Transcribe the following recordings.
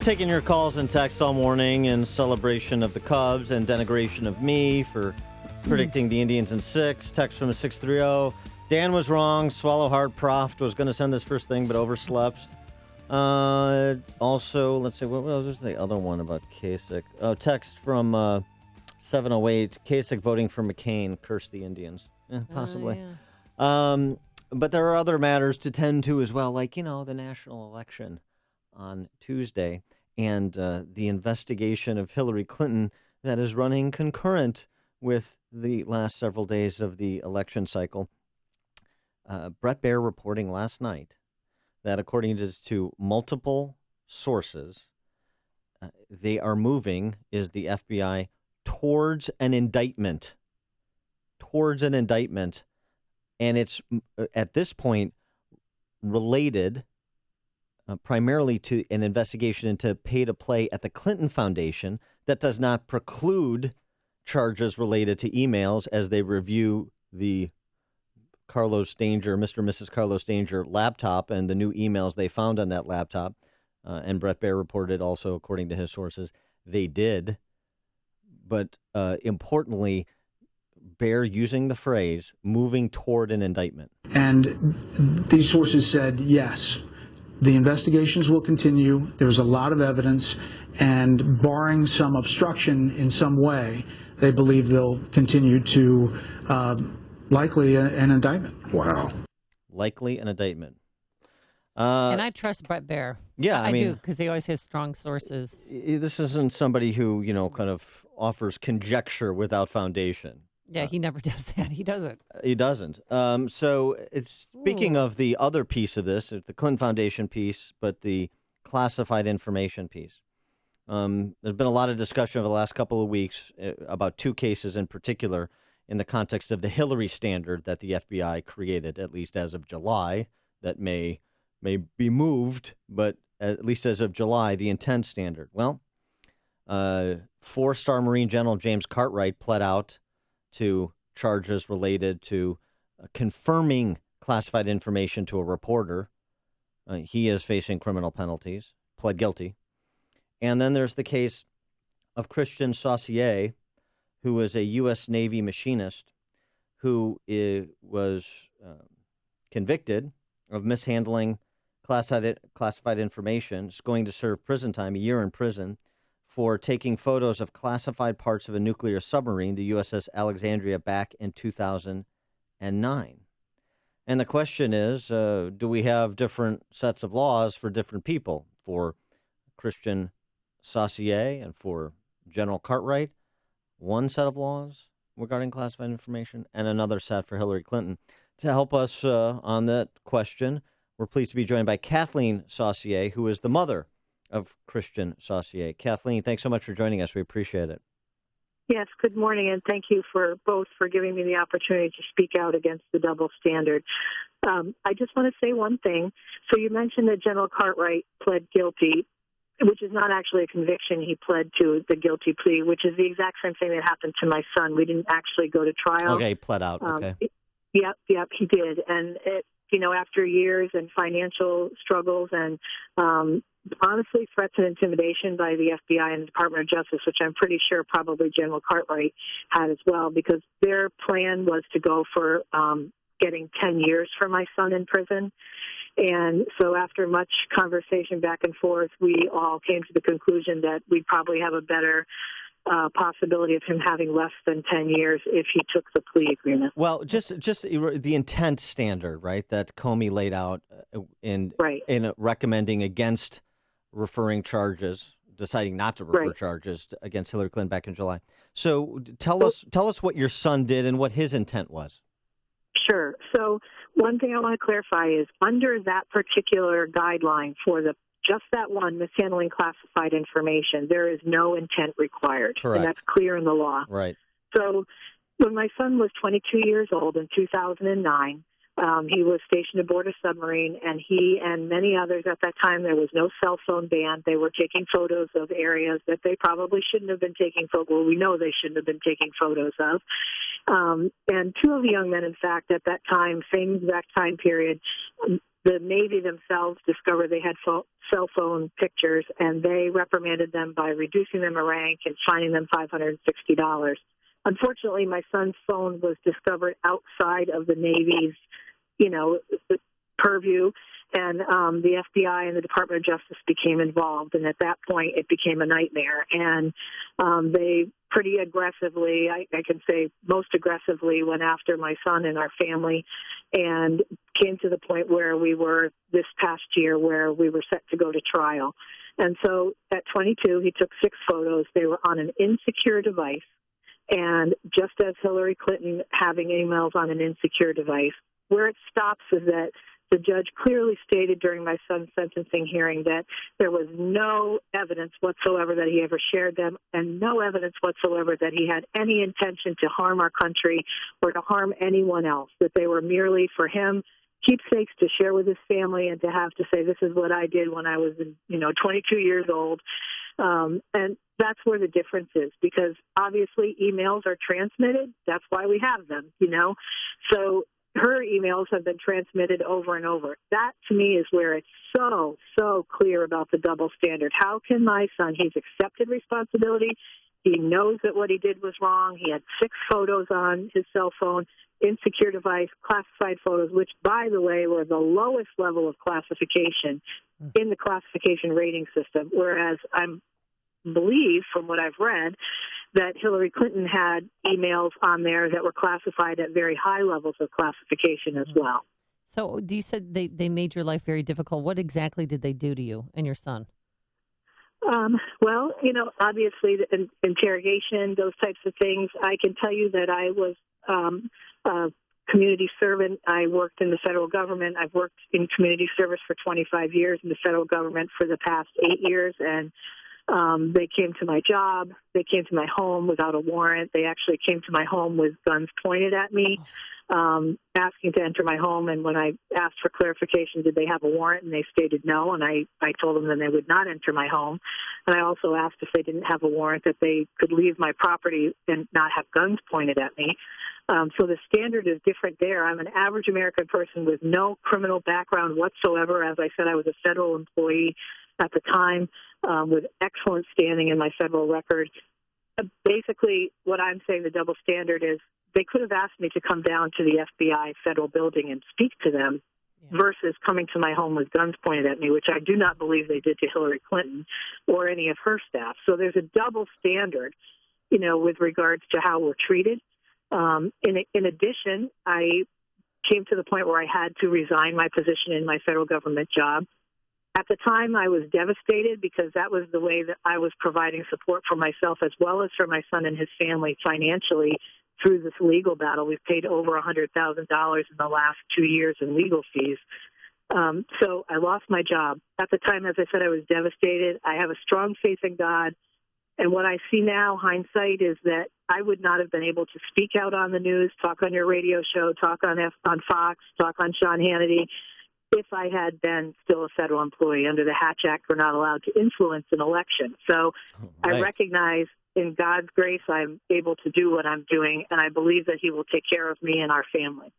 Taking your calls and texts all morning in celebration of the Cubs and denigration of me for predicting the Indians in 6. Text from 630. Dan was wrong. Swallow Hard Proft was going to send this first thing, but overslept. Also, let's see, what was the other one about Kasich? Oh, text from 708. Kasich voting for McCain. Curse the Indians. Possibly. Yeah. But there are other matters to tend to as well, like, the national election on Tuesday and the investigation of Hillary Clinton that is running concurrent with the last several days of the election cycle. Brett Baer reporting last night that according to multiple sources, they are moving, is the FBI, towards an indictment. And it's, at this point, related primarily to an investigation into pay-to-play at the Clinton Foundation that does not preclude charges related to emails as they review the Carlos Danger, Mr. and Mrs. Carlos Danger laptop and the new emails they found on that laptop. And Brett Baer reported also, according to his sources, they did. But importantly, Baer using the phrase moving toward an indictment. And these sources said, yes, the investigations will continue. There's a lot of evidence, and barring some obstruction in some way, they believe they'll continue to likely an indictment. Wow. Likely an indictment. And I trust Brett Baer. Yeah, I mean, do, because he always has strong sources. This isn't somebody who, kind of offers conjecture without foundation. Yeah, he never does that. He doesn't. He doesn't. So it's speaking of the other piece of this, the Clinton Foundation piece, but the classified information piece. There's been a lot of discussion over the last couple of weeks about two cases in particular in the context of the Hillary standard that the FBI created, at least as of July, that may be moved, but at least as of July, the intent standard. Well, 4-star Marine General James Cartwright pled out to charges related to confirming classified information to a reporter. He is facing criminal penalties, pled guilty. And then there's the case of Christian Saucier, who is a U.S. Navy machinist who was convicted of mishandling classified information. Is going to serve prison time, a year in prison, for taking photos of classified parts of a nuclear submarine, the USS Alexandria, back in 2009. And the question is, do we have different sets of laws for different people? For Christian Saucier and for General Cartwright, one set of laws regarding classified information and another set for Hillary Clinton. To help us on that question, we're pleased to be joined by Kathleen Saucier, who is the mother of Christian Saucier. Kathleen, thanks so much for joining us. We appreciate it. Yes, good morning, and thank you for giving me the opportunity to speak out against the double standard. I just want to say one thing. So you mentioned that General Cartwright pled guilty, which is not actually a conviction. He pled to the guilty plea, which is the exact same thing that happened to my son. We didn't actually go to trial. Okay, pled out. Okay. Yep, he did. And after years and financial struggles and honestly, threats and intimidation by the FBI and the Department of Justice, which I'm pretty sure probably General Cartwright had as well, because their plan was to go for getting 10 years for my son in prison. And so after much conversation back and forth, we all came to the conclusion that we'd probably have a better possibility of him having less than 10 years if he took the plea agreement. Well, just the intent standard, right, that Comey laid out in recommending against referring charges, deciding not to refer charges against Hillary Clinton back in July. So tell us what your son did and what his intent was. Sure. So one thing I want to clarify is under that particular guideline for just that one, mishandling classified information, there is no intent required. Correct. And that's clear in the law. Right. So when my son was 22 years old in 2009, he was stationed aboard a submarine, and he and many others at that time, there was no cell phone ban. They were taking photos of areas that they probably shouldn't have been taking photos. Well, we know they shouldn't have been taking photos of. And two of the young men, in fact, at that time, same exact time period, the Navy themselves discovered they had cell phone pictures, and they reprimanded them by reducing them a rank and fining them $560. Unfortunately, my son's phone was discovered outside of the Navy's, purview, and the FBI and the Department of Justice became involved. And at that point, it became a nightmare. And they pretty aggressively, I can say most aggressively, went after my son and our family, and came to the point where we were this past year where we were set to go to trial. And so at 22, he took 6 photos. They were on an insecure device. And just as Hillary Clinton having emails on an insecure device, where it stops is that the judge clearly stated during my son's sentencing hearing that there was no evidence whatsoever that he ever shared them, and no evidence whatsoever that he had any intention to harm our country or to harm anyone else, that they were merely for him keepsakes to share with his family and to have to say, this is what I did when I was, 22 years old. And that's where the difference is, because obviously emails are transmitted. That's why we have them, So her emails have been transmitted over and over. That, to me, is where it's so, so clear about the double standard. How can my son, he's accepted responsibility. He knows that what he did was wrong. He had 6 photos on his cell phone, insecure device, classified photos, which, by the way, were the lowest level of classification in the classification rating system, whereas I believe, from what I've read, that Hillary Clinton had emails on there that were classified at very high levels of classification as well. So you said they made your life very difficult. What exactly did they do to you and your son? Well, obviously the interrogation, those types of things. I can tell you that I was a community servant. I worked in the federal government. I've worked in community service for 25 years, in the federal government for the past 8 years, and they came to my job. They came to my home without a warrant. They actually came to my home with guns pointed at me, asking to enter my home. And when I asked for clarification, did they have a warrant? And they stated no. And I told them that they would not enter my home. And I also asked if they didn't have a warrant that they could leave my property and not have guns pointed at me. So the standard is different there. I'm an average American person with no criminal background whatsoever. As I said, I was a federal employee at the time, with excellent standing in my federal record. Basically, what I'm saying, the double standard is they could have asked me to come down to the FBI federal building and speak to them versus coming to my home with guns pointed at me, which I do not believe they did to Hillary Clinton or any of her staff. So there's a double standard, with regards to how we're treated. In addition, I came to the point where I had to resign my position in my federal government job. At the time, I was devastated because that was the way that I was providing support for myself as well as for my son and his family financially through this legal battle. We've paid over $100,000 in the last 2 years in legal fees. So I lost my job. At the time, as I said, I was devastated. I have a strong faith in God. And what I see now, hindsight, is that I would not have been able to speak out on the news, talk on your radio show, talk on Fox, talk on Sean Hannity, if I had been still a federal employee. Under the Hatch Act, we're not allowed to influence an election. So Right. I recognize in God's grace I'm able to do what I'm doing, and I believe that he will take care of me and our family.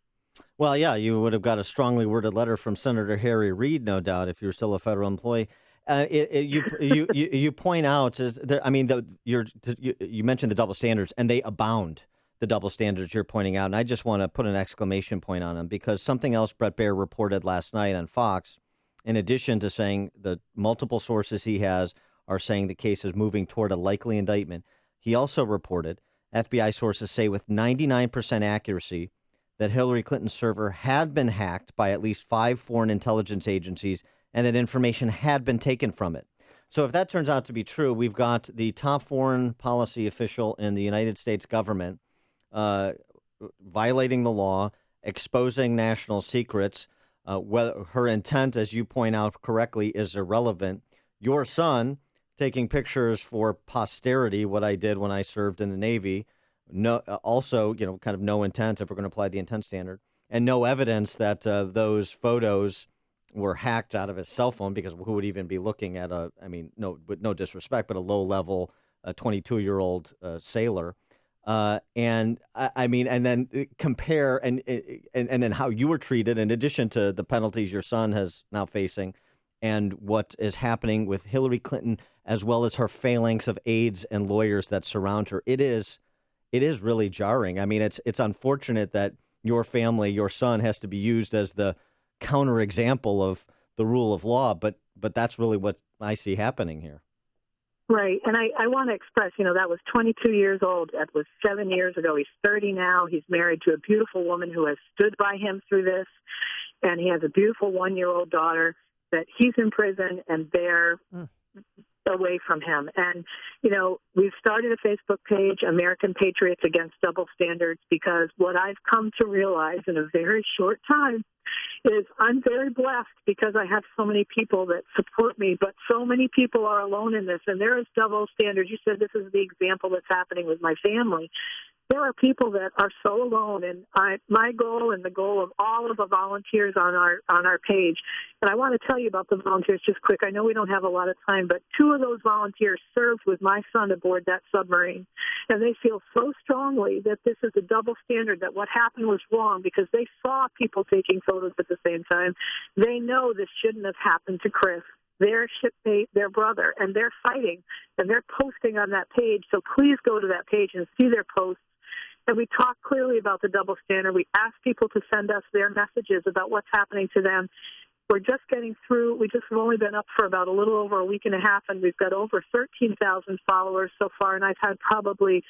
Well, yeah, you would have got a strongly worded letter from Senator Harry Reid, no doubt, if you were still a federal employee. You point out, you mentioned the double standards, and they abound. The double standards you're pointing out, and I just want to put an exclamation point on them, because something else Bret Baier reported last night on Fox, in addition to saying the multiple sources he has are saying the case is moving toward a likely indictment, he also reported FBI sources say with 99% accuracy that Hillary Clinton's server had been hacked by at least 5 foreign intelligence agencies and that information had been taken from it. So if that turns out to be true, we've got the top foreign policy official in the United States government violating the law, exposing national secrets. Whether her intent, as you point out correctly, is irrelevant. Your son taking pictures for posterity, what I did when I served in the Navy, also, kind of no intent, if we're going to apply the intent standard, and no evidence that those photos were hacked out of his cell phone, because who would even be looking at with no disrespect, but a low-level 22-year-old sailor. And I mean, and then compare and then how you were treated in addition to the penalties your son has now facing and what is happening with Hillary Clinton, as well as her phalanx of aides and lawyers that surround her. It is really jarring. I mean, it's unfortunate that your family, your son, has to be used as the counterexample of the rule of law, but that's really what I see happening here. Right. And I want to express, that was 22 years old. That was 7 years ago. He's 30 now. He's married to a beautiful woman who has stood by him through this. And he has a beautiful 1-year-old daughter that he's in prison and they're away from him. And, we've started a Facebook page, American Patriots Against Double Standards, because what I've come to realize in a very short time is I'm very blessed because I have so many people that support me, but so many people are alone in this, and there is double standards. You said this is the example that's happening with my family. There are people that are so alone, and my goal and the goal of all of the volunteers on our page, and I want to tell you about the volunteers just quick. I know we don't have a lot of time, but 2 of those volunteers served with my son aboard that submarine, and they feel so strongly that this is a double standard, that what happened was wrong because they saw people taking photos at the same time. They know this shouldn't have happened to Chris, their shipmate, their brother, and they're fighting, and they're posting on that page. So please go to that page and see their posts. And we talk clearly about the double standard. We ask people to send us their messages about what's happening to them. We're just getting through. We just have only been up for about a little over a week and a half, and we've got over 13,000 followers so far. And I've had probably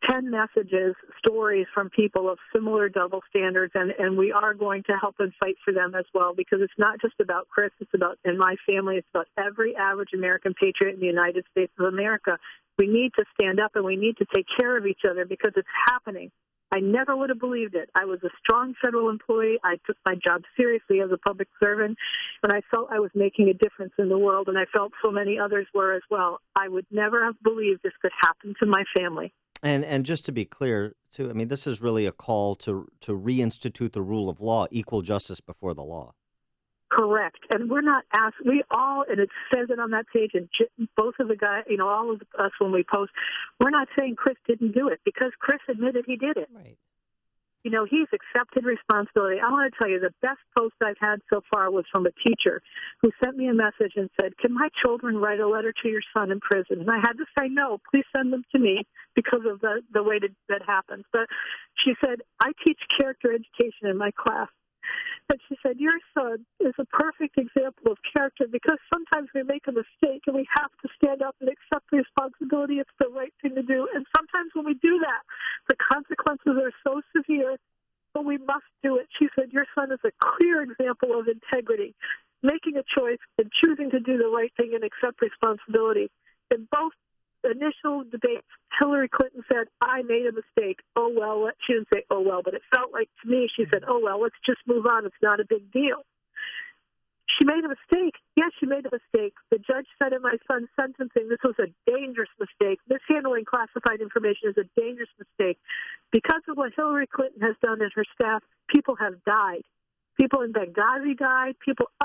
10 messages, stories from people of similar double standards, and we are going to help and fight for them as well, because it's not just about Chris. It's about, in my family, it's about every average American patriot in the United States of America. We need to stand up and we need to take care of each other because it's happening. I never would have believed it. I was a strong federal employee. I took my job seriously as a public servant, and I felt I was making a difference in the world, and I felt so many others were as well. I would never have believed this could happen to my family. And just to be clear, too, I mean, this is really a call to reinstitute the rule of law, equal justice before the law. Correct. And we're not asked, we all, and it says it on that page, and both of the guys, all of us when we post, we're not saying Chris didn't do it because Chris admitted he did it. Right. He's accepted responsibility. I want to tell you, the best post I've had so far was from a teacher who sent me a message and said, "Can my children write a letter to your son in prison?" And I had to say, "No, please send them to me," because of the way that happens. But she said, "I teach character education in my class." And she said, "Your son is a perfect example of character because sometimes we make a mistake and we have to stand up and accept the responsibility. It's the right thing to do. And sometimes when we do that, the consequences are so severe, but we must do it." She said, "Your son is a clear example of integrity, making a choice and choosing to do the right thing and accept responsibility." In both initial debates, Hillary Clinton said, "I made a mistake. Oh, well." She didn't say, "Oh, well," but it felt like to me, she said, "Oh, well, let's just move on. It's not a big deal." She made a mistake. Yes, she made a mistake. The judge said in my son's sentencing, this was a dangerous mistake. Mishandling classified information is a dangerous mistake. Because of what Hillary Clinton has done and her staff, people have died. People in Benghazi died.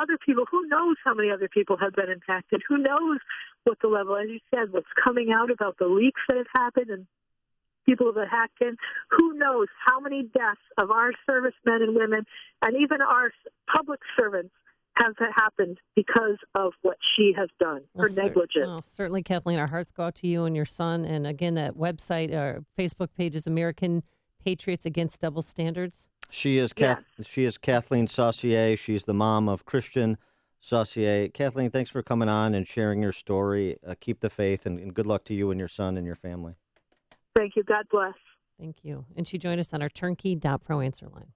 Other people, who knows how many other people have been impacted? Who knows what the level, as you said, what's coming out about the leaks that have happened and people that hacked in? Who knows how many deaths of our servicemen and women and even our public servants have happened because of what she has done, her negligence. Certainly, Kathleen, our hearts go out to you and your son. And again, that website, our Facebook page is American Patriots Against Double Standards. She is Kathleen Saucier. She's the mom of Christian Saucier. Kathleen, thanks for coming on and sharing your story. Keep the faith, and good luck to you and your son and your family. Thank you. God bless. Thank you. And she joined us on our turnkey.pro answer line.